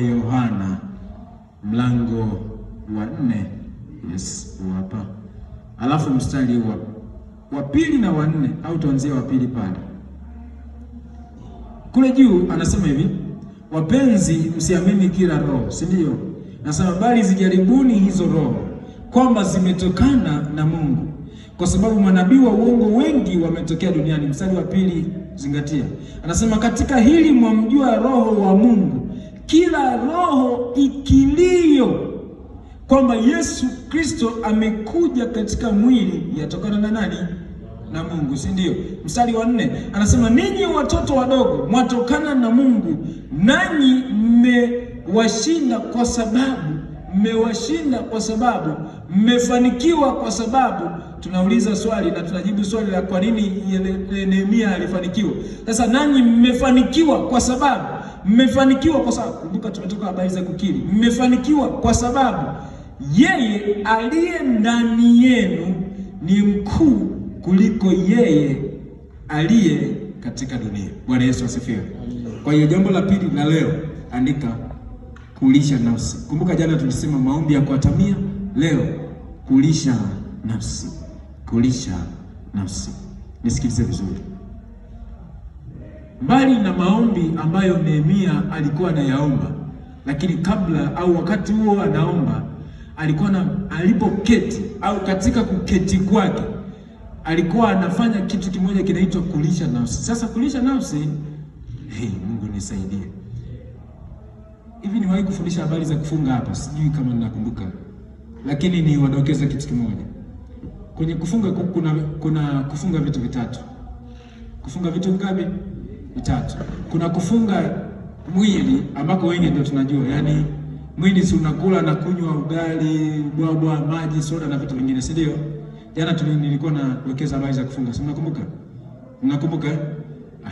Yohana mlango wa 4, yes, hapa. Alafu mstari wa pili na wa 4, au tuanzie wa pili pale. Kule juu anasema hivi, wapenzi, msiamini kila roho, si ndio? Nasema bali zijaribuni hizo roho kwamba zimetokana na Mungu, kwa sababu manabii wa uongo wengi wametokea duniani. Mstari wa pili, zingatia. Anasema katika hili mwamjua roho wa Mungu, kila roho ikilio kwamba Yesu Kristo amekuja katika mwili yatokana na nani? Na Mungu, si ndio? Mstari wa 4 anasema ninyi watoto wadogo mwatokana na Mungu, nanyi mmewashinda kwa sababu mmefanikiwa kwa sababu. Tunauliza swali na tunajibu swali la kwa nini Nehemia alifanikiwa. Sasa nanyi mmefanikiwa kwa sababu, kumbuka tumetoka habari za kukiri. Mmefanikiwa kwa sababu yeye aliye ndani yenu ni mkuu kuliko yeye aliye katika dunia. Bwana Yesu asifiwe. Kwa hiyo jambo la pili na leo, andika kulisha nafsi. Kumbuka jana tulisema maombi ya kuatamia, leo kulisha nafsi. Kulisha nafsi. Nisikilize vizuri. Mbali na maombi ambayo Nehemia alikuwa anayaomba, lakini kabla au wakati huo anaomba, alipoketi au katika kuketi kwake alikuwa anafanya kitu kimoja kinaitwa kulisha nafsi. Sasa kulisha nafsi, Mungu nisaidie. Hivi niwahi kufundisha habari za kufunga hapa, sijui kama ninakumbuka, lakini ni wadokeza kitu kimoja. Kwenye kufunga kuna kufunga vitu vitatu. Kufunga vitu ngapi? Vitatu. Kuna kufunga mwili ambako wengi ndio tunajua, yani mwili si unakula na kunywa ugali, bwabwa, maji, soda na vitu vingine, si ndio? Jana nilikuwa nadokeza habari za kufunga. Si mnakumbuka? Mnakumbuka?